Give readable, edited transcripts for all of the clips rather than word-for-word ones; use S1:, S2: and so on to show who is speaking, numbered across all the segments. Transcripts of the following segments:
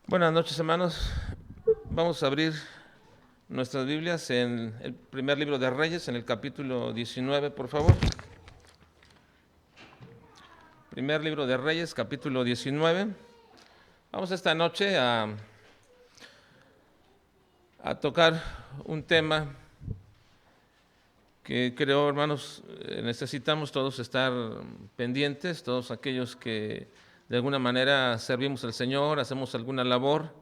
S1: Buenas noches, hermanos. Vamos a abrir nuestras Biblias en el primer libro de Reyes, en el capítulo 19, por favor. Primer libro de Reyes, capítulo 19. Vamos esta noche a tocar un tema que creo, hermanos, necesitamos todos estar pendientes, todos aquellos que de alguna manera servimos al Señor, hacemos alguna labor,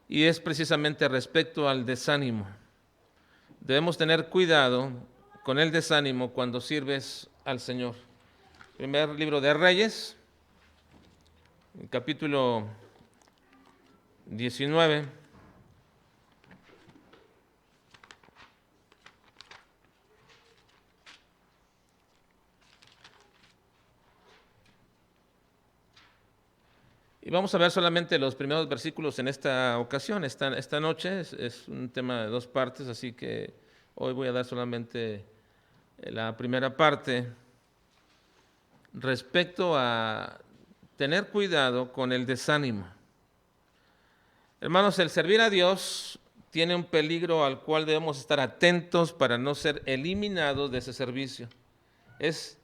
S1: y es precisamente respecto al desánimo. Debemos tener cuidado con el desánimo cuando sirves al Señor. Primer libro de Reyes, capítulo 19. Y vamos a ver solamente los primeros versículos en esta ocasión, esta noche. Es un tema de dos partes, así que hoy voy a dar solamente la primera parte respecto a tener cuidado con el desánimo. Hermanos, el servir a Dios tiene un peligro al cual debemos estar atentos para no ser eliminados de ese servicio. Es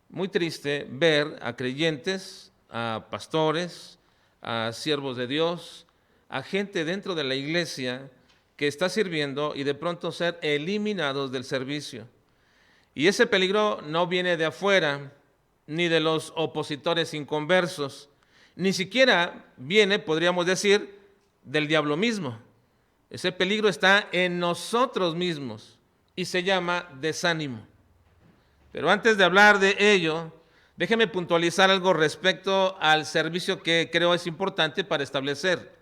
S1: muy triste ver a creyentes, a pastores, a siervos de Dios, a gente dentro de la iglesia que está sirviendo y de pronto ser eliminados del servicio. Y ese peligro no viene de afuera, ni de los opositores inconversos, ni siquiera viene, podríamos decir, del diablo mismo. Ese peligro está en nosotros mismos y se llama desánimo. Pero antes de hablar de ello, déjeme puntualizar algo respecto al servicio que creo es importante para establecer.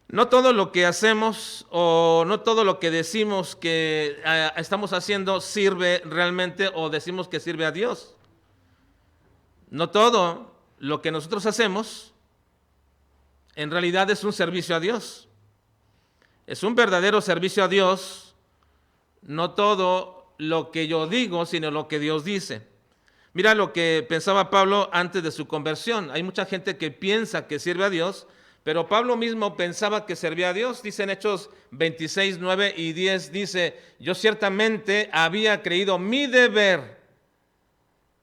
S1: No todo lo que hacemos o no todo lo que decimos que estamos haciendo sirve realmente o decimos que sirve a Dios. No todo lo que nosotros hacemos en realidad es un servicio a Dios. Es un verdadero servicio a Dios, no todo lo que yo digo, sino lo que Dios dice. Mira lo que pensaba Pablo antes de su conversión. Hay mucha gente que piensa que sirve a Dios, pero Pablo mismo pensaba que servía a Dios. Dice en Hechos 26, 9 y 10, dice: yo ciertamente había creído mi deber,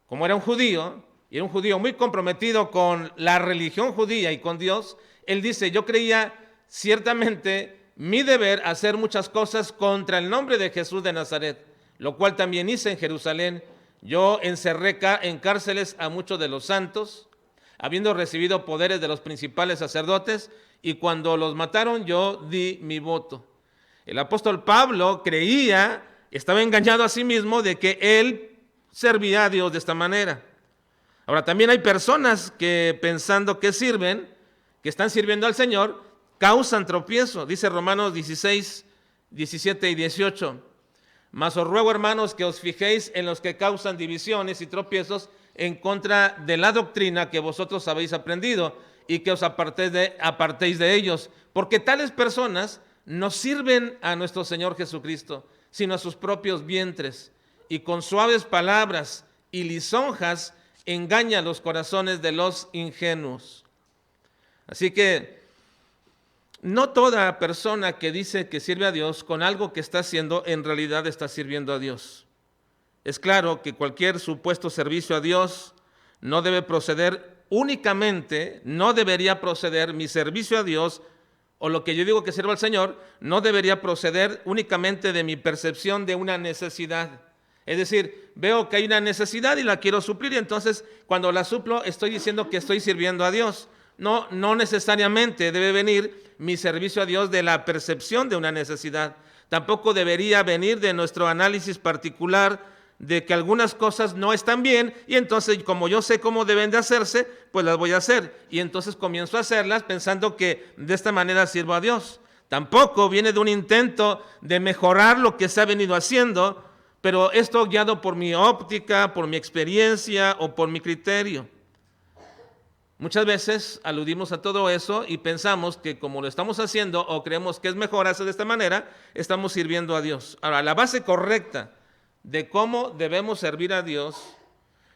S1: como era un judío, y era un judío muy comprometido con la religión judía y con Dios. Él dice: yo creía ciertamente mi deber hacer muchas cosas contra el nombre de Jesús de Nazaret, lo cual también hice en Jerusalén. Yo encerré en cárceles a muchos de los santos, habiendo recibido poderes de los principales sacerdotes, y cuando los mataron yo di mi voto. El apóstol Pablo creía, estaba engañado a sí mismo de que él servía a Dios de esta manera. Ahora, también hay personas que pensando que sirven, que están sirviendo al Señor, causan tropiezo. Dice Romanos 16, 17 y 18. Mas os ruego, hermanos, que os fijéis en los que causan divisiones y tropiezos en contra de la doctrina que vosotros habéis aprendido, y que os apartéis de ellos, porque tales personas no sirven a nuestro Señor Jesucristo, sino a sus propios vientres, y con suaves palabras y lisonjas engañan los corazones de los ingenuos. Así que no toda persona que dice que sirve a Dios con algo que está haciendo, en realidad está sirviendo a Dios. Es claro que cualquier supuesto servicio a Dios no debe proceder únicamente, no debería proceder mi servicio a Dios, o lo que yo digo que sirvo al Señor, no debería proceder únicamente de mi percepción de una necesidad. Es decir, veo que hay una necesidad y la quiero suplir, y entonces cuando la suplo estoy diciendo que estoy sirviendo a Dios. No necesariamente debe venir mi servicio a Dios de la percepción de una necesidad. Tampoco debería venir de nuestro análisis particular de que algunas cosas no están bien, y entonces como yo sé cómo deben de hacerse, pues las voy a hacer. Y entonces comienzo a hacerlas pensando que de esta manera sirvo a Dios. Tampoco viene de un intento de mejorar lo que se ha venido haciendo, pero esto guiado por mi óptica, por mi experiencia o por mi criterio. Muchas veces aludimos a todo eso y pensamos que como lo estamos haciendo o creemos que es mejor hacer de esta manera, estamos sirviendo a Dios. Ahora, la base correcta de cómo debemos servir a Dios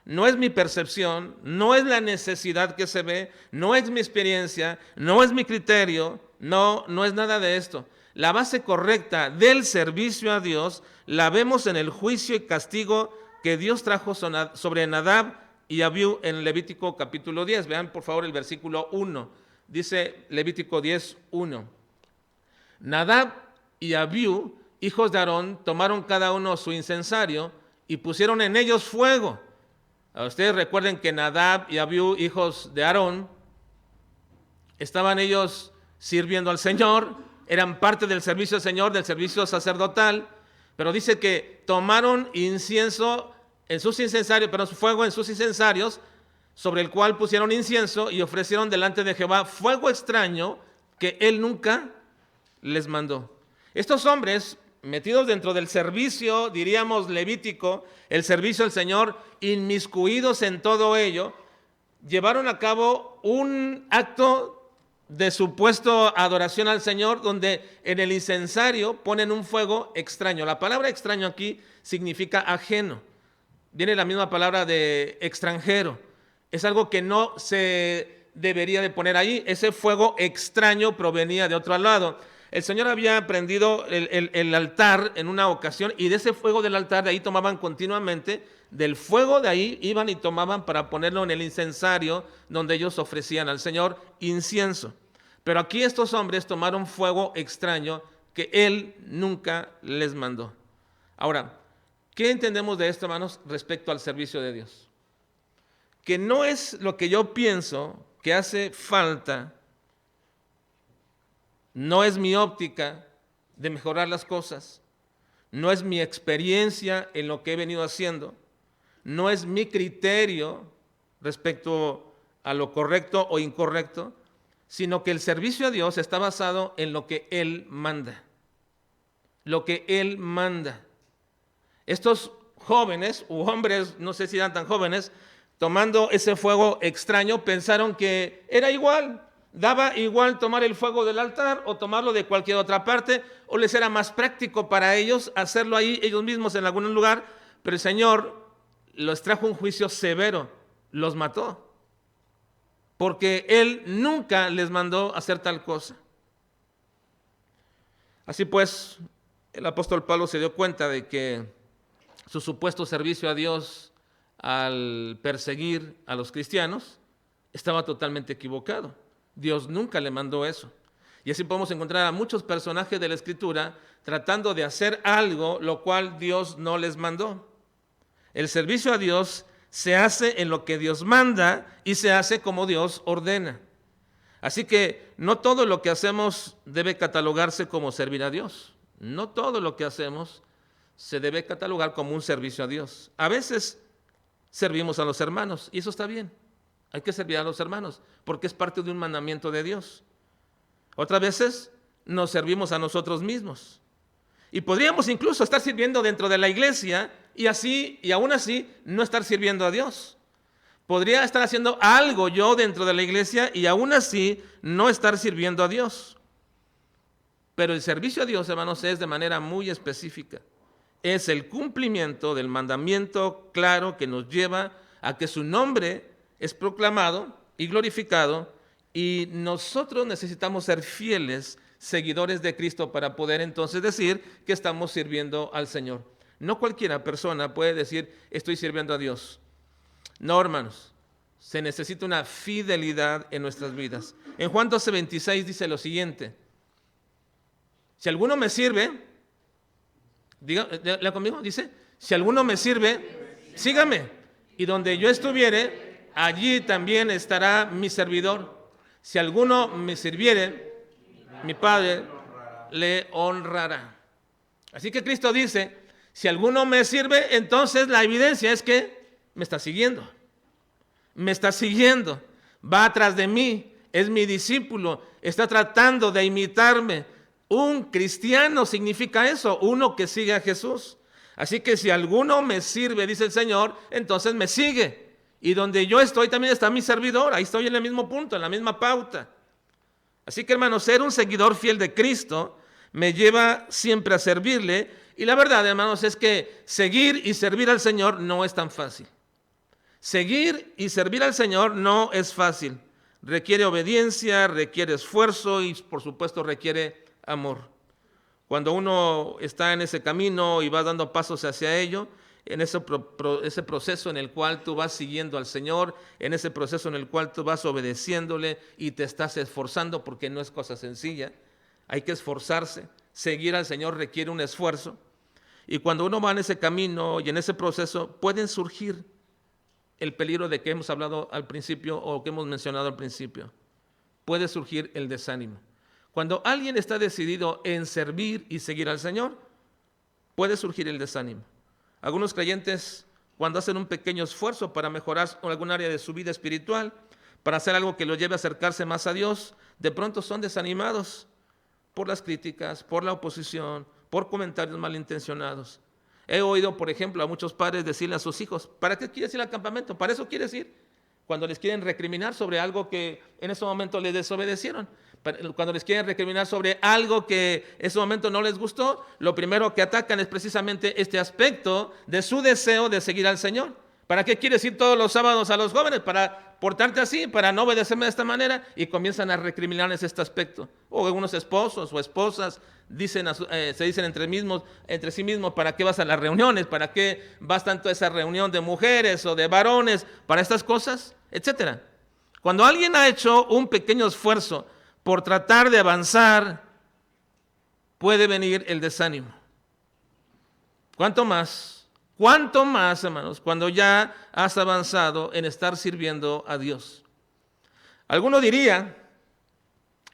S1: no es mi percepción, no es la necesidad que se ve, no es mi experiencia, no es mi criterio, no es nada de esto. La base correcta del servicio a Dios la vemos en el juicio y castigo que Dios trajo sobre Nadab y Abiú en Levítico capítulo 10. Vean por favor el versículo 1. Dice Levítico 10, 1. Nadab y Abiú, hijos de Aarón, tomaron cada uno su incensario y pusieron en ellos fuego. Ustedes recuerden que Nadab y Abiú, hijos de Aarón, estaban ellos sirviendo al Señor, eran parte del servicio del Señor, del servicio sacerdotal, pero dice que tomaron incienso en sus incensarios, pero fuego en sus incensarios, sobre el cual pusieron incienso y ofrecieron delante de Jehová fuego extraño que él nunca les mandó. Estos hombres, metidos dentro del servicio, diríamos levítico, el servicio del Señor, inmiscuidos en todo ello, llevaron a cabo un acto de supuesto adoración al Señor, donde en el incensario ponen un fuego extraño. La palabra extraño aquí significa ajeno. Viene la misma palabra de extranjero. Es algo que no se debería de poner ahí. Ese fuego extraño provenía de otro lado. El Señor había prendido el altar en una ocasión y de ese fuego del altar de ahí tomaban continuamente, del fuego de ahí iban y tomaban para ponerlo en el incensario donde ellos ofrecían al Señor incienso. Pero aquí estos hombres tomaron fuego extraño que Él nunca les mandó. Ahora, ¿qué entendemos de esto, hermanos, respecto al servicio de Dios? Que no es lo que yo pienso que hace falta, no es mi óptica de mejorar las cosas, no es mi experiencia en lo que he venido haciendo, no es mi criterio respecto a lo correcto o incorrecto, sino que el servicio a Dios está basado en lo que Él manda. Lo que Él manda. Estos jóvenes, u hombres, no sé si eran tan jóvenes, tomando ese fuego extraño, pensaron que era igual, daba igual tomar el fuego del altar o tomarlo de cualquier otra parte, o les era más práctico para ellos hacerlo ahí ellos mismos en algún lugar, pero el Señor los trajo un juicio severo, los mató, porque Él nunca les mandó hacer tal cosa. Así pues, el apóstol Pablo se dio cuenta de que su supuesto servicio a Dios al perseguir a los cristianos estaba totalmente equivocado. Dios nunca le mandó eso. Y así podemos encontrar a muchos personajes de la Escritura tratando de hacer algo lo cual Dios no les mandó. El servicio a Dios se hace en lo que Dios manda y se hace como Dios ordena. Así que no todo lo que hacemos debe catalogarse como servir a Dios. No todo lo que hacemos se debe catalogar como un servicio a Dios. A veces servimos a los hermanos y eso está bien. Hay que servir a los hermanos porque es parte de un mandamiento de Dios. Otras veces nos servimos a nosotros mismos. Y podríamos incluso estar sirviendo dentro de la iglesia y aún así no estar sirviendo a Dios. Podría estar haciendo algo yo dentro de la iglesia y aún así no estar sirviendo a Dios. Pero el servicio a Dios, hermanos, es de manera muy específica. Es el cumplimiento del mandamiento claro que nos lleva a que su nombre es proclamado y glorificado, y nosotros necesitamos ser fieles seguidores de Cristo para poder entonces decir que estamos sirviendo al Señor. No cualquiera persona puede decir estoy sirviendo a Dios. No, hermanos, se necesita una fidelidad en nuestras vidas. En Juan 12:26 dice lo siguiente: si alguno me sirve, lea conmigo, dice, si alguno me sirve, sígame, y donde yo estuviere, allí también estará mi servidor. Si alguno me sirviere, mi Padre le honrará. Así que Cristo dice, si alguno me sirve, entonces la evidencia es que me está siguiendo. Me está siguiendo, va atrás de mí, es mi discípulo, está tratando de imitarme. Un cristiano significa eso, uno que sigue a Jesús. Así que si alguno me sirve, dice el Señor, entonces me sigue. Y donde yo estoy también está mi servidor, ahí estoy en el mismo punto, en la misma pauta. Así que, hermanos, ser un seguidor fiel de Cristo me lleva siempre a servirle. Y la verdad, hermanos, es que seguir y servir al Señor no es tan fácil. Seguir y servir al Señor no es fácil. Requiere obediencia, requiere esfuerzo y por supuesto requiere amor. Cuando uno está en ese camino y va dando pasos hacia ello, en ese proceso en el cual tú vas siguiendo al Señor, en ese proceso en el cual tú vas obedeciéndole y te estás esforzando, porque no es cosa sencilla, hay que esforzarse. Seguir al Señor requiere un esfuerzo. Y cuando uno va en ese camino y en ese proceso, pueden surgir el peligro de que hemos hablado al principio o que hemos mencionado al principio. Puede surgir el desánimo. Cuando alguien está decidido en servir y seguir al Señor, puede surgir el desánimo. Algunos creyentes, cuando hacen un pequeño esfuerzo para mejorar algún área de su vida espiritual, para hacer algo que los lleve a acercarse más a Dios, de pronto son desanimados por las críticas, por la oposición, por comentarios malintencionados. He oído, por ejemplo, a muchos padres decirle a sus hijos: ¿para qué quieres ir al campamento? ¿Para eso quieres ir? Cuando les quieren recriminar sobre algo que en ese momento les desobedecieron. Cuando les quieren recriminar sobre algo que en ese momento no les gustó, lo primero que atacan es precisamente este aspecto de su deseo de seguir al Señor. ¿Para qué quieres ir todos los sábados a los jóvenes? ¿Para portarte así? ¿Para no obedecerme de esta manera? Y comienzan a recriminarles este aspecto. O algunos esposos o esposas se dicen entre sí mismos: ¿para qué vas a las reuniones? ¿Para qué vas tanto a esa reunión de mujeres o de varones? ¿Para estas cosas? Etcétera. Cuando alguien ha hecho un pequeño esfuerzo por tratar de avanzar, puede venir el desánimo. ¿Cuánto más, hermanos, cuando ya has avanzado en estar sirviendo a Dios? Alguno diría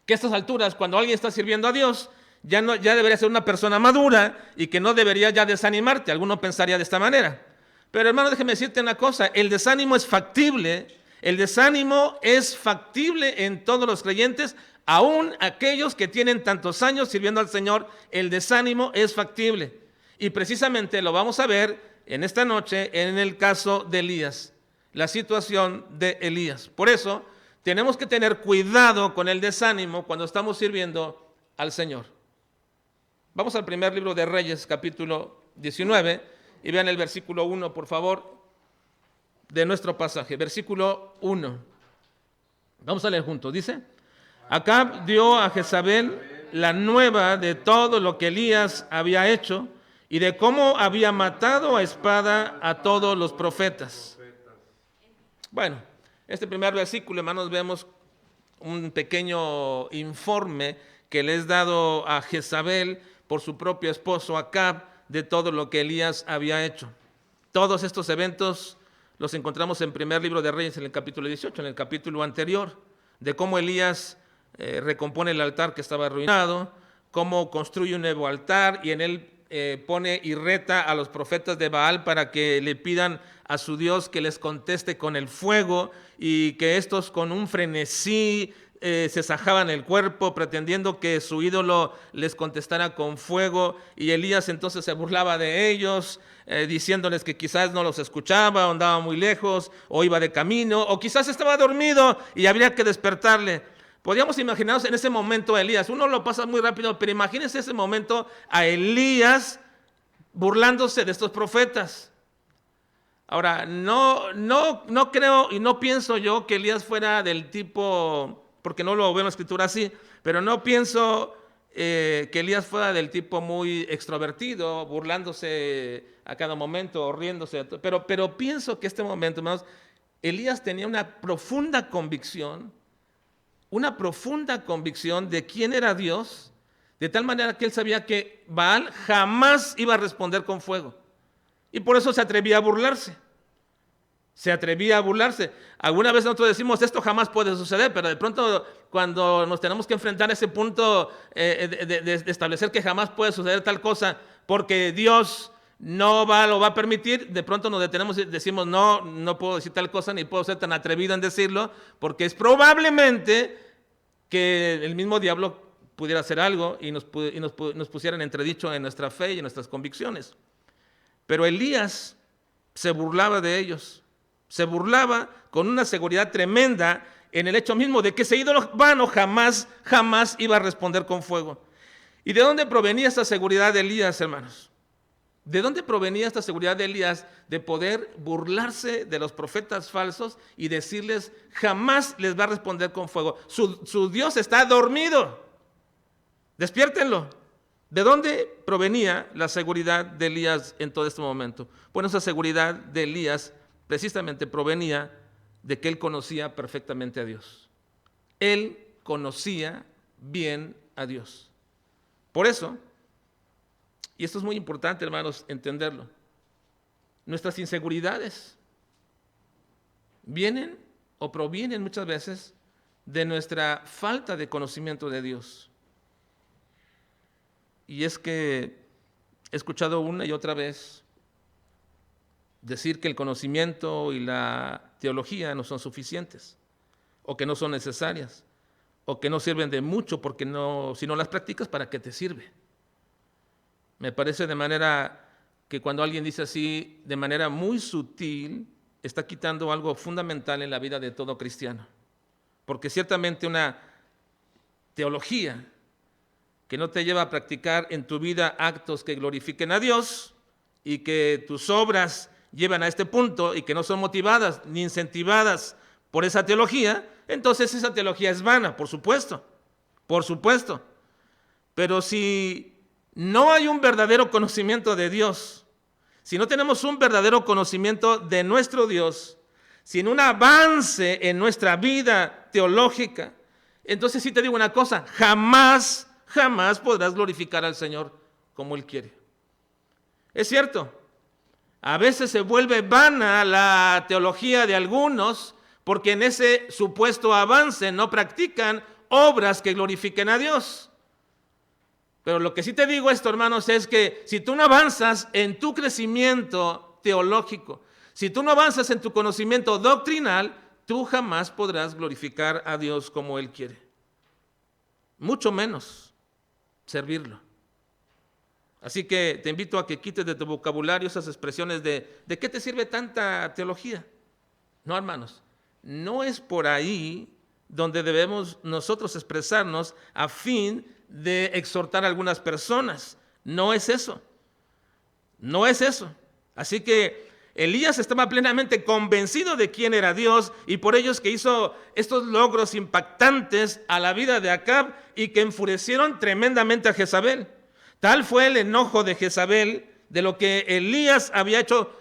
S1: que a estas alturas, cuando alguien está sirviendo a Dios, ya debería ser una persona madura y que no debería ya desanimarte. Alguno pensaría de esta manera. Pero hermano, déjeme decirte una cosa: el desánimo es factible. El desánimo es factible en todos los creyentes, aún aquellos que tienen tantos años sirviendo al Señor. El desánimo es factible. Y precisamente lo vamos a ver en esta noche en el caso de Elías, la situación de Elías. Por eso tenemos que tener cuidado con el desánimo cuando estamos sirviendo al Señor. Vamos al primer libro de Reyes, capítulo 19, y vean el versículo 1, por favor, de nuestro pasaje. Versículo 1. Vamos a leer juntos. Dice: Acab dio a Jezabel la nueva de todo lo que Elías había hecho y de cómo había matado a espada a todos los profetas. Bueno, este primer versículo, hermanos, vemos un pequeño informe que le es dado a Jezabel por su propio esposo Acab de todo lo que Elías había hecho. Todos estos eventos los encontramos en primer libro de Reyes, en el capítulo 18, en el capítulo anterior, de cómo Elías recompone el altar que estaba arruinado, cómo construye un nuevo altar y en él pone y reta a los profetas de Baal para que le pidan a su Dios que les conteste con el fuego, y que estos con un frenesí se sajaban el cuerpo pretendiendo que su ídolo les contestara con fuego, y Elías entonces se burlaba de ellos, diciéndoles que quizás no los escuchaba, o andaba muy lejos, o iba de camino, o quizás estaba dormido y habría que despertarle. Podríamos imaginarnos en ese momento a Elías, uno lo pasa muy rápido, pero imagínense ese momento a Elías burlándose de estos profetas. Ahora, no creo y no pienso yo que Elías fuera del tipo, porque no lo veo en la escritura así, pero no pienso que Elías fuera del tipo muy extrovertido, burlándose a cada momento, o riéndose, pero pienso que este momento, hermanos, Elías tenía una profunda convicción de quién era Dios, de tal manera que él sabía que Baal jamás iba a responder con fuego. Y por eso se atrevía a burlarse. Alguna vez nosotros decimos: esto jamás puede suceder, pero de pronto cuando nos tenemos que enfrentar a ese punto de establecer que jamás puede suceder tal cosa, porque Dios no lo va a permitir, de pronto nos detenemos y decimos: no puedo decir tal cosa, ni puedo ser tan atrevido en decirlo, porque es probablemente que el mismo diablo pudiera hacer algo y nos pusiera en entredicho en nuestra fe y en nuestras convicciones. Pero Elías se burlaba de ellos, se burlaba con una seguridad tremenda en el hecho mismo de que ese ídolo vano jamás iba a responder con fuego. ¿Y de dónde provenía esa seguridad de Elías, hermanos? ¿De dónde provenía esta seguridad de Elías de poder burlarse de los profetas falsos y decirles jamás les va a responder con fuego? Su Dios está dormido. Despiértenlo. ¿De dónde provenía la seguridad de Elías en todo este momento? Bueno, esa seguridad de Elías precisamente provenía de que él conocía perfectamente a Dios. Él conocía bien a Dios. Por eso, y esto es muy importante, hermanos, entenderlo, nuestras inseguridades vienen o provienen muchas veces de nuestra falta de conocimiento de Dios. Y es que he escuchado una y otra vez decir que el conocimiento y la teología no son suficientes, o que no son necesarias, o que no sirven de mucho porque si no las practicas, ¿para qué te sirve? Me parece de manera que cuando alguien dice así, de manera muy sutil, está quitando algo fundamental en la vida de todo cristiano. Porque ciertamente una teología que no te lleva a practicar en tu vida actos que glorifiquen a Dios y que tus obras llevan a este punto y que no son motivadas ni incentivadas por esa teología, entonces esa teología es vana, por supuesto. Pero si no hay un verdadero conocimiento de Dios, si no tenemos un verdadero conocimiento de nuestro Dios, sin un avance en nuestra vida teológica, entonces sí te digo una cosa, jamás podrás glorificar al Señor como Él quiere. Es cierto, a veces se vuelve vana la teología de algunos porque en ese supuesto avance no practican obras que glorifiquen a Dios. Pero lo que sí te digo esto, hermanos, es que si tú no avanzas en tu crecimiento teológico, si tú no avanzas en tu conocimiento doctrinal, tú jamás podrás glorificar a Dios como Él quiere. Mucho menos servirlo. Así que te invito a que quites de tu vocabulario esas expresiones ¿de qué te sirve tanta teología? No, hermanos, no es por ahí donde debemos nosotros expresarnos a fin de exhortar a algunas personas. No es eso. Así que Elías estaba plenamente convencido de quién era Dios y por ello es que hizo estos logros impactantes a la vida de Acab y que enfurecieron tremendamente a Jezabel. Tal fue el enojo de Jezabel de lo que Elías había hecho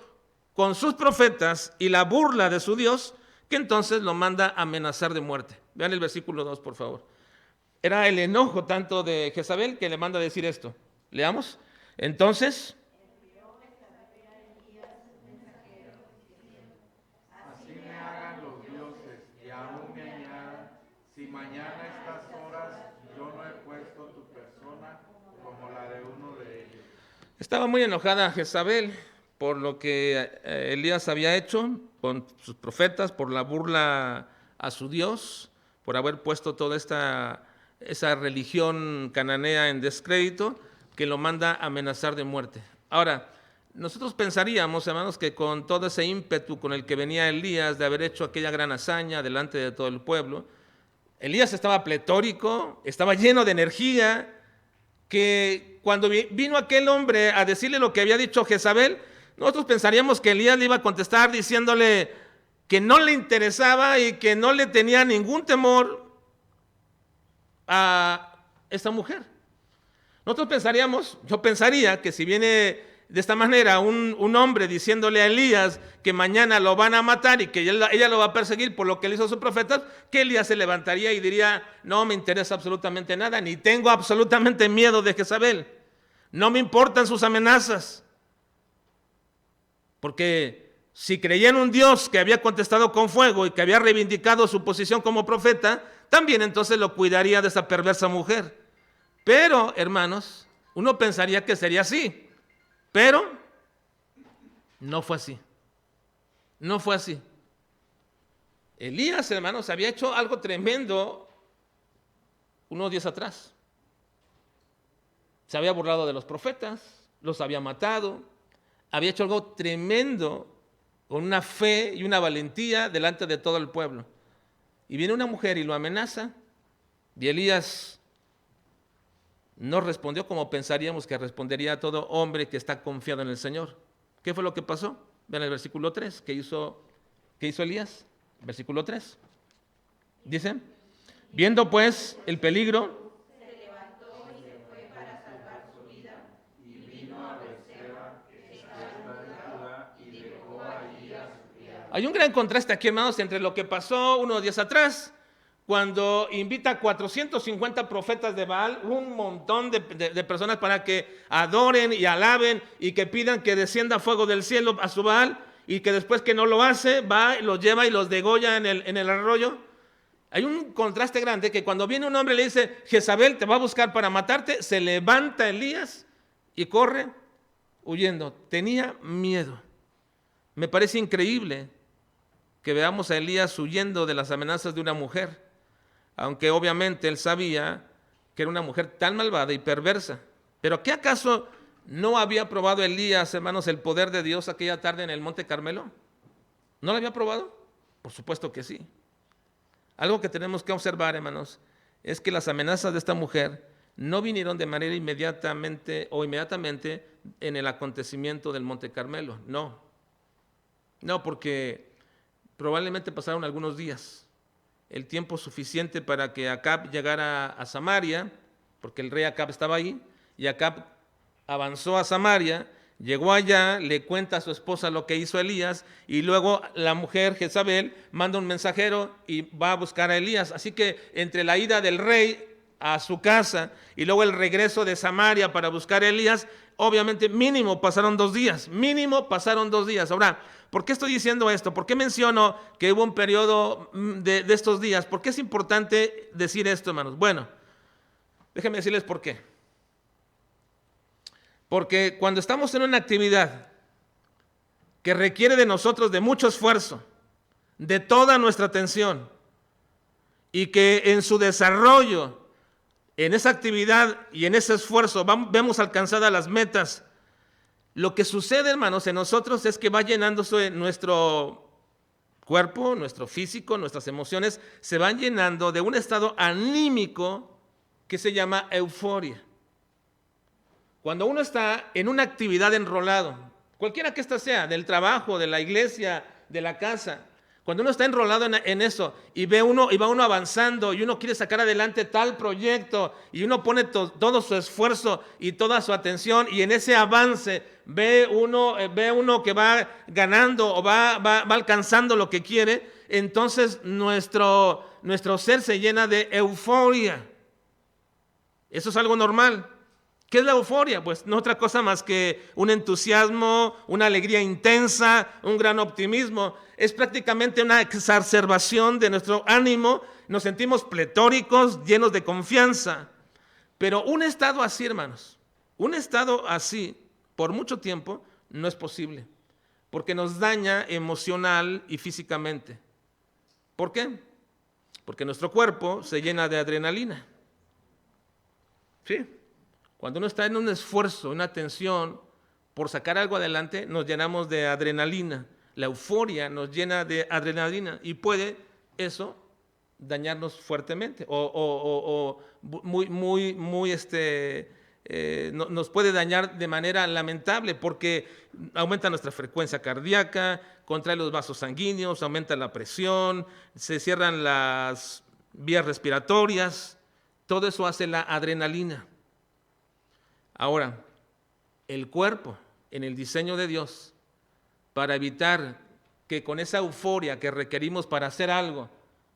S1: con sus profetas y la burla de su Dios, que entonces lo manda a amenazar de muerte. Vean el versículo 2, por favor. Era el enojo tanto de Jezabel que le manda a decir esto. Leamos. Entonces,
S2: así me hagan los dioses y aún me añadan, si mañana a estas horas yo no he puesto tu persona como la de uno de ellos.
S1: estaba muy enojada Jezabel por lo que Elías había hecho con sus profetas, por la burla a su Dios, por haber puesto toda esa religión cananea en descrédito, que lo manda a amenazar de muerte. Ahora, nosotros pensaríamos, hermanos, que con todo ese ímpetu con el que venía Elías de haber hecho aquella gran hazaña delante de todo el pueblo, Elías estaba pletórico, estaba lleno de energía, que cuando vino aquel hombre a decirle lo que había dicho Jezabel, nosotros pensaríamos que Elías le iba a contestar diciéndole que no le interesaba y que no le tenía ningún temor a esta mujer. Yo pensaría que si viene de esta manera un hombre diciéndole a Elías que mañana lo van a matar y que ella lo va a perseguir por lo que le hizo a sus profetas, que Elías se levantaría y diría, no me interesa absolutamente nada, ni tengo absolutamente miedo de Jezabel, no me importan sus amenazas, porque si creía en un Dios que había contestado con fuego y que había reivindicado su posición como profeta, también entonces lo cuidaría de esa perversa mujer. Pero, hermanos, uno pensaría que sería así, pero no fue así. No fue así. Elías, hermanos, había hecho algo tremendo unos días atrás. Se había burlado de los profetas, los había matado, había hecho algo tremendo con una fe y una valentía delante de todo el pueblo. Y viene una mujer y lo amenaza, y Elías no respondió como pensaríamos que respondería todo hombre que está confiado en el Señor. ¿Qué fue lo que pasó? Vean el versículo 3, ¿qué hizo Elías? Versículo 3. Dice, viendo pues el peligro, hay un gran contraste aquí, hermanos, entre lo que pasó unos días atrás, cuando invita a 450 profetas de Baal, un montón de personas para que adoren y alaben y que pidan que descienda fuego del cielo a su Baal, y que después que no lo hace, va, los lleva y los degolla en el arroyo. Hay un contraste grande que cuando viene un hombre y le dice, Jezabel te va a buscar para matarte, se levanta Elías y corre huyendo. Tenía miedo. Me parece increíble que veamos a Elías huyendo de las amenazas de una mujer, aunque obviamente él sabía que era una mujer tan malvada y perversa. Pero ¿qué acaso no había probado Elías, hermanos, el poder de Dios aquella tarde en el Monte Carmelo? ¿No lo había probado? Por supuesto que sí. Algo que tenemos que observar, hermanos, es que las amenazas de esta mujer no vinieron de manera inmediatamente en el acontecimiento del Monte Carmelo. No, porque probablemente pasaron algunos días, el tiempo suficiente para que Acab llegara a Samaria, porque el rey Acab estaba ahí, y Acab avanzó a Samaria, llegó allá, le cuenta a su esposa lo que hizo Elías, y luego la mujer Jezabel manda un mensajero y va a buscar a Elías. Así que entre la ida del rey a su casa y luego el regreso de Samaria para buscar a Elías, obviamente mínimo pasaron 2 días. Ahora, ¿por qué estoy diciendo esto? ¿Por qué menciono que hubo un periodo de estos días? ¿Por qué es importante decir esto, hermanos? Bueno, déjenme decirles por qué. Porque cuando estamos en una actividad que requiere de nosotros de mucho esfuerzo, de toda nuestra atención, y que en su desarrollo, en esa actividad y en ese esfuerzo vemos alcanzadas las metas, lo que sucede, hermanos, en nosotros es que va llenándose nuestro cuerpo, nuestro físico, nuestras emociones, se van llenando de un estado anímico que se llama euforia. Cuando uno está en una actividad enrolado, cualquiera que ésta sea, del trabajo, de la iglesia, de la casa, cuando uno está enrolado en eso y va uno avanzando y uno quiere sacar adelante tal proyecto y uno pone todo su esfuerzo y toda su atención, y en ese avance ve uno que va ganando o va alcanzando lo que quiere, entonces nuestro ser se llena de euforia. Eso es algo normal. ¿Qué es la euforia? Pues no otra cosa más que un entusiasmo, una alegría intensa, un gran optimismo. Es prácticamente una exacerbación de nuestro ánimo. Nos sentimos pletóricos, llenos de confianza. Pero un estado así, hermanos, un estado así por mucho tiempo no es posible, porque nos daña emocional y físicamente. ¿Por qué? Porque nuestro cuerpo se llena de adrenalina. Sí. Cuando uno está en un esfuerzo, una tensión por sacar algo adelante, nos llenamos de adrenalina. La euforia nos llena de adrenalina y puede eso dañarnos fuertemente o nos puede dañar de manera lamentable, porque aumenta nuestra frecuencia cardíaca, contrae los vasos sanguíneos, aumenta la presión, se cierran las vías respiratorias. Todo eso hace la adrenalina. Ahora, el cuerpo, en el diseño de Dios, para evitar que con esa euforia que requerimos para hacer algo,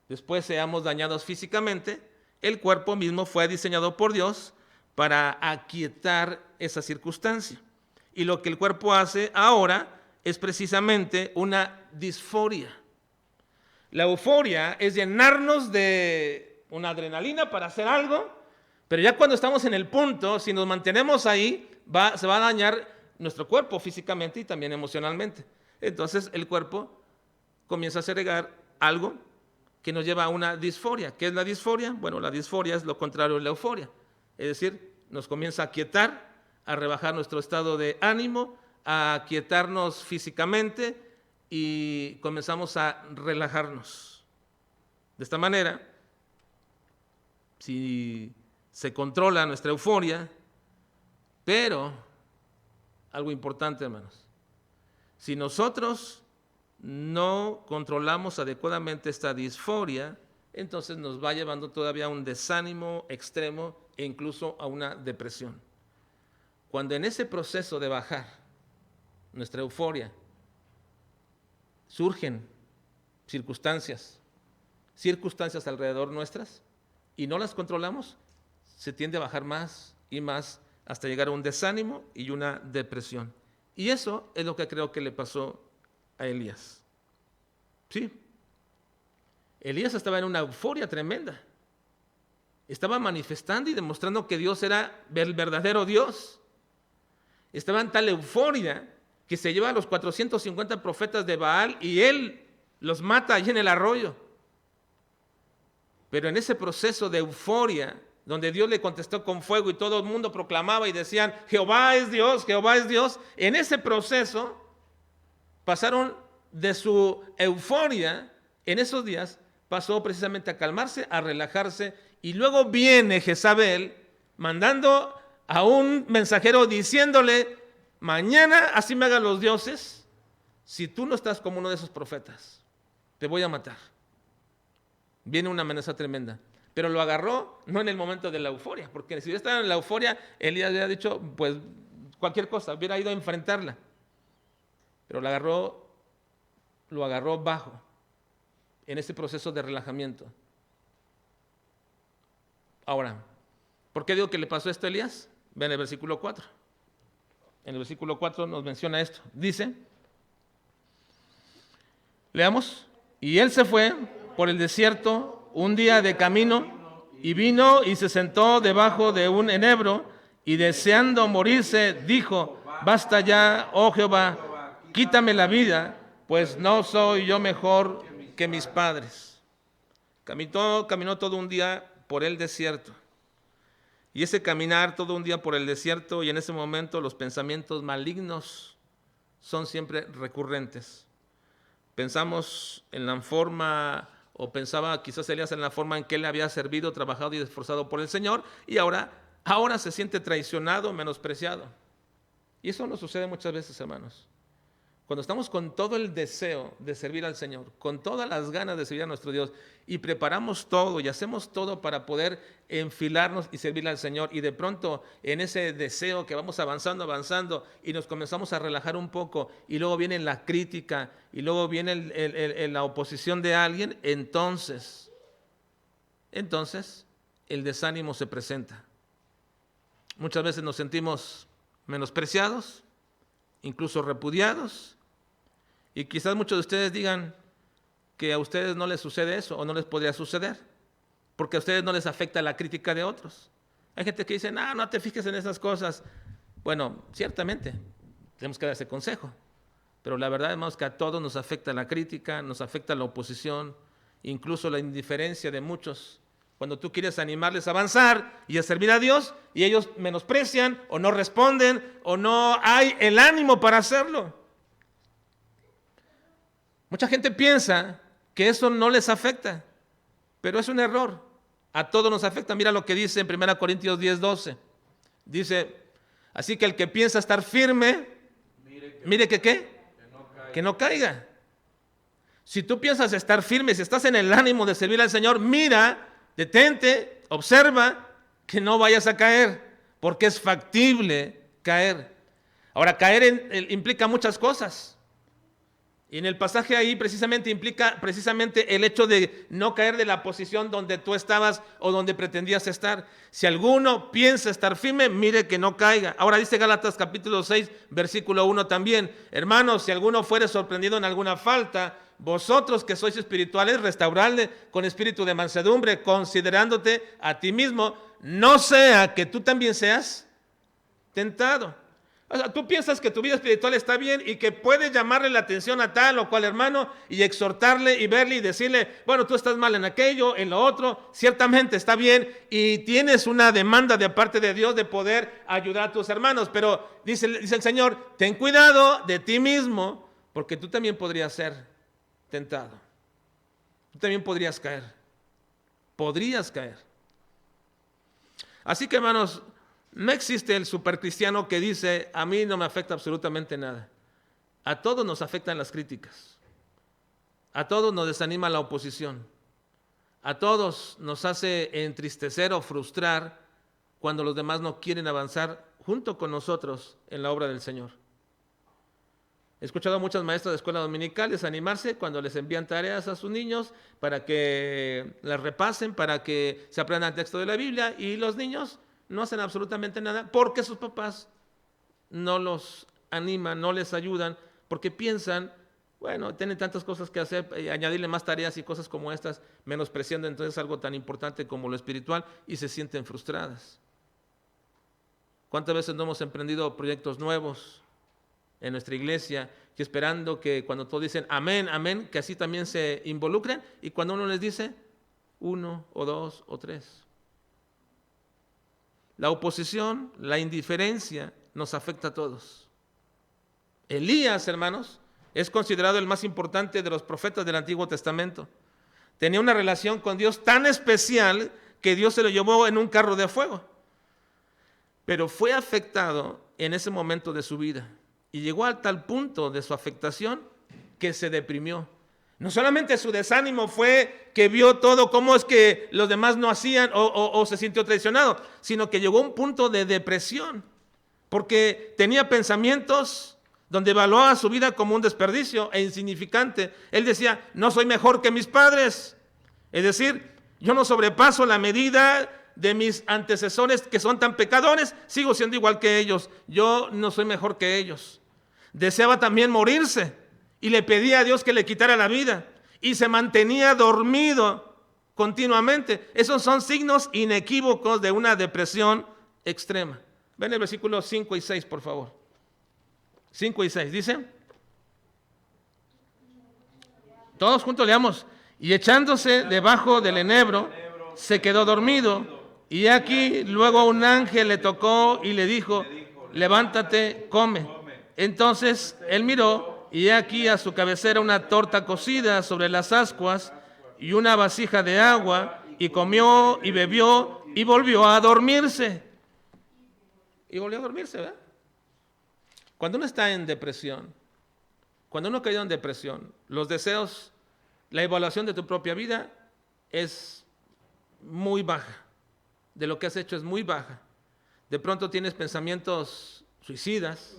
S1: después seamos dañados físicamente, el cuerpo mismo fue diseñado por Dios para aquietar esa circunstancia. Y lo que el cuerpo hace ahora es precisamente una disforia. La euforia es llenarnos de una adrenalina para hacer algo, pero ya cuando estamos en el punto, si nos mantenemos ahí, se va a dañar nuestro cuerpo físicamente y también emocionalmente. Entonces el cuerpo comienza a segregar algo que nos lleva a una disforia. ¿Qué es la disforia? Bueno, la disforia es lo contrario de la euforia. Es decir, nos comienza a aquietar, a rebajar nuestro estado de ánimo, a aquietarnos físicamente y comenzamos a relajarnos. De esta manera, si se controla nuestra euforia, pero algo importante, hermanos, si nosotros no controlamos adecuadamente esta disforia, entonces nos va llevando todavía a un desánimo extremo e incluso a una depresión. Cuando en ese proceso de bajar nuestra euforia surgen circunstancias alrededor nuestras y no las controlamos, se tiende a bajar más y más hasta llegar a un desánimo y una depresión. Y eso es lo que creo que le pasó a Elías. Sí, Elías estaba en una euforia tremenda. Estaba manifestando y demostrando que Dios era el verdadero Dios. Estaba en tal euforia que se lleva a los 450 profetas de Baal y él los mata allí en el arroyo. Pero en ese proceso de euforia, donde Dios le contestó con fuego y todo el mundo proclamaba y decían, Jehová es Dios, Jehová es Dios, en ese proceso pasaron de su euforia, en esos días pasó precisamente a calmarse, a relajarse, y luego viene Jezabel mandando a un mensajero diciéndole, mañana así me hagan los dioses, si tú no estás como uno de esos profetas, te voy a matar. Viene una amenaza tremenda, pero lo agarró no en el momento de la euforia, porque si hubiera estado en la euforia, Elías había dicho, pues cualquier cosa, hubiera ido a enfrentarla, pero lo agarró bajo, en ese proceso de relajamiento. Ahora, ¿por qué digo que le pasó esto a Elías? Vean el versículo 4. En el versículo 4 nos menciona esto. Dice, leamos, y él se fue por el desierto un día de camino y vino y se sentó debajo de un enebro y deseando morirse dijo, basta ya, oh Jehová, quítame la vida, pues no soy yo mejor que mis padres. Caminó todo un día por el desierto. Y ese caminar todo un día por el desierto y en ese momento los pensamientos malignos son siempre recurrentes. Pensamos en la forma, o pensaba quizás Elías en la forma en que él había servido, trabajado y esforzado por el Señor, y ahora se siente traicionado, menospreciado. Y eso nos sucede muchas veces, hermanos. Cuando estamos con todo el deseo de servir al Señor, con todas las ganas de servir a nuestro Dios, y preparamos todo y hacemos todo para poder enfilarnos y servir al Señor, y de pronto en ese deseo que vamos avanzando, y nos comenzamos a relajar un poco, y luego viene la crítica, y luego viene la oposición de alguien, entonces el desánimo se presenta. Muchas veces nos sentimos menospreciados, incluso repudiados, y quizás muchos de ustedes digan que a ustedes no les sucede eso o no les podría suceder, porque a ustedes no les afecta la crítica de otros. Hay gente que dice, no te fijes en esas cosas. Bueno, ciertamente, tenemos que dar ese consejo, pero la verdad, hermanos, que a todos nos afecta la crítica, nos afecta la oposición, incluso la indiferencia de muchos. Cuando tú quieres animarles a avanzar y a servir a Dios, y ellos menosprecian o no responden o no hay el ánimo para hacerlo. Mucha gente piensa que eso no les afecta, pero es un error. A todos nos afecta. Mira lo que dice en 1 Corintios 10:12. Dice, así que el que piensa estar firme, mire que ¿qué? Que no caiga. Si tú piensas estar firme, si estás en el ánimo de servir al Señor, mira, detente, observa que no vayas a caer, porque es factible caer. Ahora, caer implica muchas cosas. Y en el pasaje ahí implica precisamente el hecho de no caer de la posición donde tú estabas o donde pretendías estar. Si alguno piensa estar firme, mire que no caiga. Ahora dice Gálatas capítulo 6, versículo 1 también. Hermanos, si alguno fuere sorprendido en alguna falta, vosotros que sois espirituales, restauradle con espíritu de mansedumbre, considerándote a ti mismo, no sea que tú también seas tentado. O sea, tú piensas que tu vida espiritual está bien y que puedes llamarle la atención a tal o cual hermano y exhortarle y verle y decirle, bueno, tú estás mal en aquello, en lo otro, ciertamente está bien y tienes una demanda de parte de Dios de poder ayudar a tus hermanos, pero dice el Señor, ten cuidado de ti mismo porque tú también podrías ser tentado. Tú también podrías caer. Así que, hermanos, no existe el supercristiano que dice, a mí no me afecta absolutamente nada. A todos nos afectan las críticas. A todos nos desanima la oposición. A todos nos hace entristecer o frustrar cuando los demás no quieren avanzar junto con nosotros en la obra del Señor. He escuchado a muchas maestras de escuela dominical desanimarse cuando les envían tareas a sus niños para que las repasen, para que se aprendan el texto de la Biblia, y los niños no hacen absolutamente nada porque sus papás no los animan, no les ayudan, porque piensan, bueno, tienen tantas cosas que hacer, añadirle más tareas y cosas como estas, menospreciando entonces algo tan importante como lo espiritual, y se sienten frustradas. ¿Cuántas veces no hemos emprendido proyectos nuevos en nuestra iglesia, que esperando que cuando todos dicen amén, amén, que así también se involucren, y cuando uno les dice 1 o 2 o 3? La oposición, la indiferencia nos afecta a todos. Elías, hermanos, es considerado el más importante de los profetas del Antiguo Testamento. Tenía una relación con Dios tan especial que Dios se lo llevó en un carro de fuego. Pero fue afectado en ese momento de su vida. Y llegó a tal punto de su afectación que se deprimió. No solamente su desánimo fue que vio todo, cómo es que los demás no hacían o se sintió traicionado, sino que llegó a un punto de depresión, porque tenía pensamientos donde evaluaba su vida como un desperdicio e insignificante. Él decía, no soy mejor que mis padres. Es decir, yo no sobrepaso la medida de mis antecesores que son tan pecadores, sigo siendo igual que ellos, yo no soy mejor que ellos. Deseaba también morirse y le pedía a Dios que le quitara la vida, y se mantenía dormido continuamente. Esos son signos inequívocos de una depresión extrema. Ven el versículo 5 y 6, por favor. 5 y 6, dice, todos juntos leamos, y echándose debajo del enebro, se quedó dormido. Y aquí luego un ángel le tocó y le dijo, levántate, come. Entonces él miró, y aquí a su cabecera una torta cocida sobre las ascuas y una vasija de agua, y comió y bebió y volvió a dormirse. Y volvió a dormirse, ¿verdad? Cuando uno está en depresión, cuando uno ha caído en depresión, los deseos, la evaluación de tu propia vida es muy baja. De lo que has hecho es muy baja. De pronto tienes pensamientos suicidas,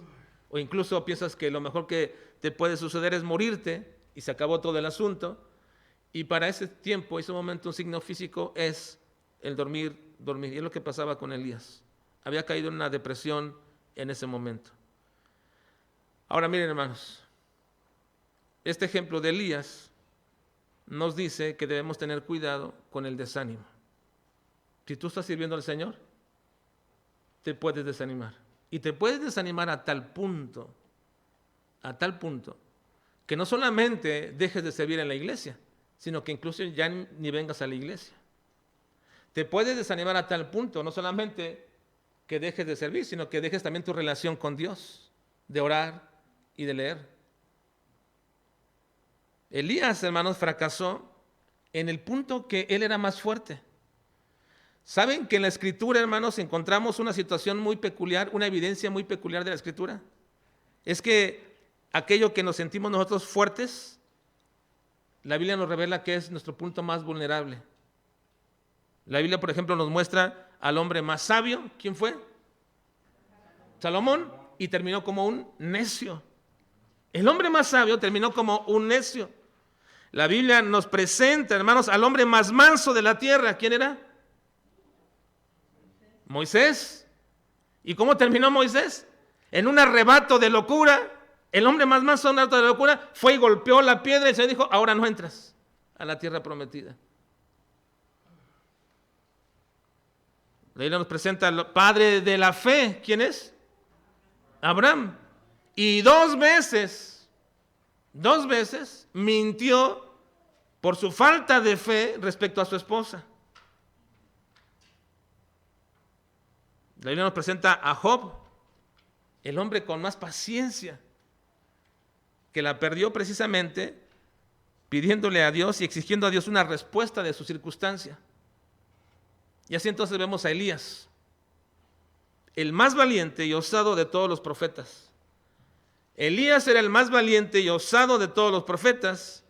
S1: o incluso piensas que lo mejor que te puede suceder es morirte y se acabó todo el asunto. Y para ese tiempo, ese momento, un signo físico es el dormir. Y es lo que pasaba con Elías. Había caído en una depresión en ese momento. Ahora miren, hermanos, este ejemplo de Elías nos dice que debemos tener cuidado con el desánimo. Si tú estás sirviendo al Señor, te puedes desanimar. Y te puedes desanimar a tal punto, que no solamente dejes de servir en la iglesia, sino que incluso ya ni vengas a la iglesia. Te puedes desanimar a tal punto, no solamente que dejes de servir, sino que dejes también tu relación con Dios, de orar y de leer. Elías, hermanos, fracasó en el punto que él era más fuerte. ¿Saben que en la Escritura, hermanos, encontramos una situación muy peculiar, una evidencia muy peculiar de la Escritura? Es que aquello que nos sentimos nosotros fuertes, la Biblia nos revela que es nuestro punto más vulnerable. La Biblia, por ejemplo, nos muestra al hombre más sabio. ¿Quién fue? Salomón, y terminó como un necio. El hombre más sabio terminó como un necio. La Biblia nos presenta, hermanos, al hombre más manso de la tierra. ¿Quién era? Moisés. ¿Y cómo terminó Moisés? En un arrebato de locura. El hombre más manso en un arrebato de locura fue y golpeó la piedra y se dijo, ahora no entras a la tierra prometida. La Biblia nos presenta al padre de la fe. ¿Quién es? Abraham. Y dos veces mintió por su falta de fe respecto a su esposa. La Biblia nos presenta a Job, el hombre con más paciencia, que la perdió precisamente pidiéndole a Dios y exigiendo a Dios una respuesta de su circunstancia. Y así entonces vemos a Elías. el más valiente y osado de todos los profetas. Elías era el más valiente y osado de todos los profetas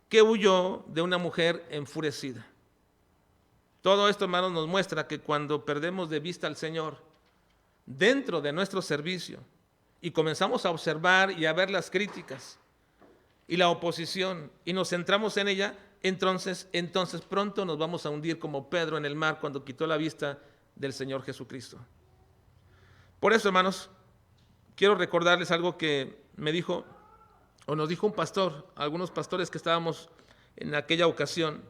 S1: que huyó de una mujer enfurecida. Todo esto, hermanos, nos muestra que cuando perdemos de vista al Señor dentro de nuestro servicio y comenzamos a observar y a ver las críticas y la oposición y nos centramos en ella, entonces pronto nos vamos a hundir como Pedro en el mar cuando quitó la vista del Señor Jesucristo. Por eso, hermanos, quiero recordarles algo que me dijo o nos dijo un pastor, algunos pastores que estábamos en aquella ocasión,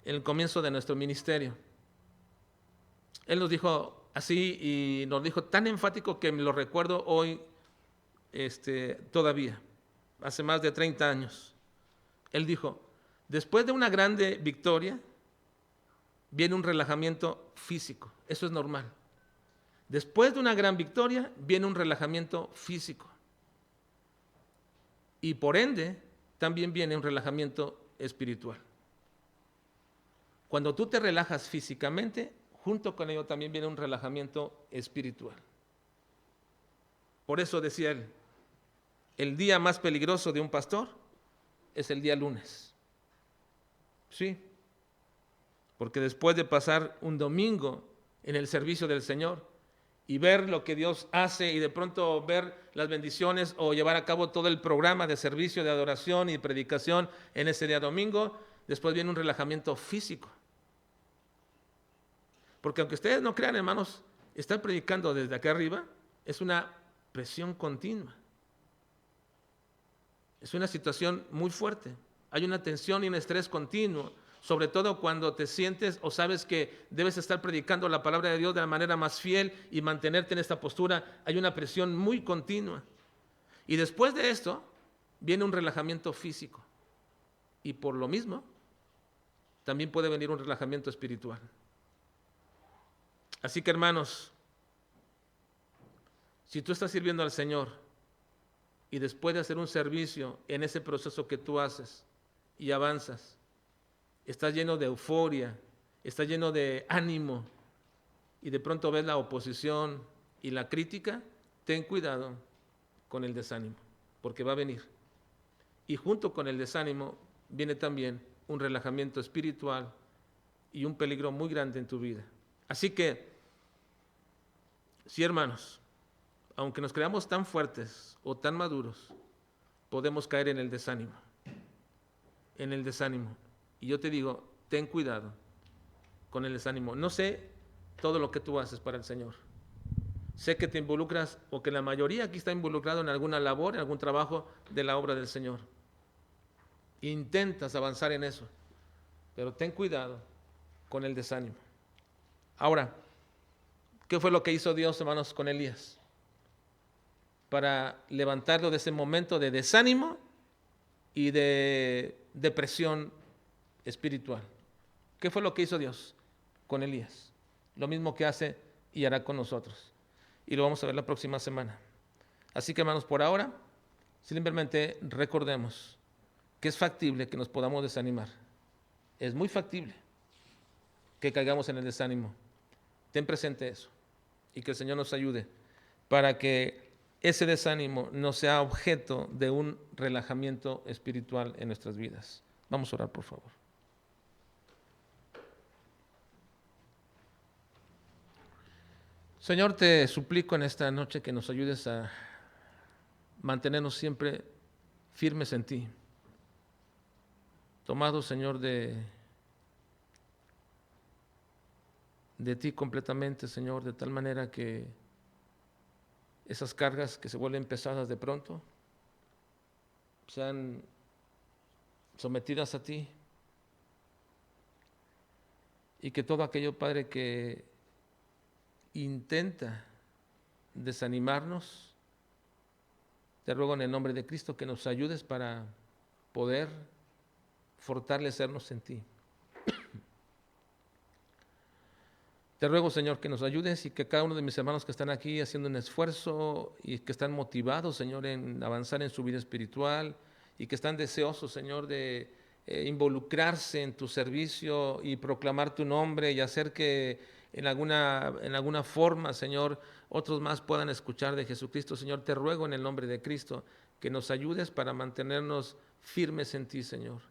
S1: en el comienzo de nuestro ministerio. Él nos dijo así y nos dijo tan enfático que me lo recuerdo hoy todavía, hace más de 30 años. Él dijo, después de una grande victoria, viene un relajamiento físico. Eso es normal. Después de una gran victoria, viene un relajamiento físico. Y por ende, también viene un relajamiento espiritual. Cuando tú te relajas físicamente, junto con ello también viene un relajamiento espiritual. Por eso decía él, el día más peligroso de un pastor es el día lunes. Sí, porque después de pasar un domingo en el servicio del Señor y ver lo que Dios hace y de pronto ver las bendiciones o llevar a cabo todo el programa de servicio, de adoración y predicación en ese día domingo, después viene un relajamiento físico. Porque aunque ustedes no crean, hermanos, estar predicando desde acá arriba es una presión continua. Es una situación muy fuerte. Hay una tensión y un estrés continuo, sobre todo cuando te sientes o sabes que debes estar predicando la palabra de Dios de la manera más fiel y mantenerte en esta postura. Hay una presión muy continua. Y después de esto viene un relajamiento físico. Y por lo mismo, también puede venir un relajamiento espiritual. Así que, hermanos, si tú estás sirviendo al Señor y después de hacer un servicio en ese proceso que tú haces y avanzas, estás lleno de euforia, estás lleno de ánimo y de pronto ves la oposición y la crítica, ten cuidado con el desánimo, porque va a venir. Y junto con el desánimo viene también un relajamiento espiritual y un peligro muy grande en tu vida. Así que, sí, hermanos, aunque nos creamos tan fuertes o tan maduros, podemos caer en el desánimo. En el desánimo. Y yo te digo, ten cuidado con el desánimo. No sé todo lo que tú haces para el Señor. Sé que te involucras, o que la mayoría aquí está involucrado en alguna labor, en algún trabajo de la obra del Señor. Intentas avanzar en eso, pero ten cuidado con el desánimo. Ahora, ¿qué fue lo que hizo Dios, hermanos, con Elías? Para levantarlo de ese momento de desánimo y de depresión espiritual. ¿Qué fue lo que hizo Dios con Elías? Lo mismo que hace y hará con nosotros. Y lo vamos a ver la próxima semana. Así que, hermanos, por ahora, simplemente recordemos que es factible que nos podamos desanimar. Es muy factible que caigamos en el desánimo. Ten presente eso y que el Señor nos ayude para que ese desánimo no sea objeto de un relajamiento espiritual en nuestras vidas. Vamos a orar, por favor. Señor, te suplico en esta noche que nos ayudes a mantenernos siempre firmes en ti, tomados, Señor, de ti completamente, Señor, de tal manera que esas cargas que se vuelven pesadas de pronto sean sometidas a ti, y que todo aquello, Padre, que intenta desanimarnos, te ruego en el nombre de Cristo que nos ayudes para poder fortalecernos en ti. Te ruego, Señor, que nos ayudes y que cada uno de mis hermanos que están aquí haciendo un esfuerzo y que están motivados, Señor, en avanzar en su vida espiritual y que están deseosos, Señor, de involucrarse en tu servicio y proclamar tu nombre y hacer que en alguna forma, Señor, otros más puedan escuchar de Jesucristo. Señor, te ruego en el nombre de Cristo que nos ayudes para mantenernos firmes en ti, Señor.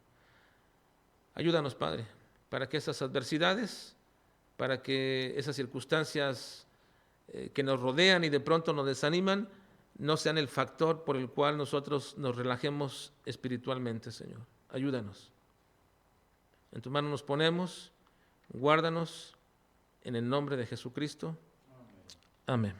S1: Ayúdanos, Padre, para que esas adversidades, para que esas circunstancias que nos rodean y de pronto nos desaniman, no sean el factor por el cual nosotros nos relajemos espiritualmente, Señor. Ayúdanos. En tus manos nos ponemos, guárdanos en el nombre de Jesucristo. Amén.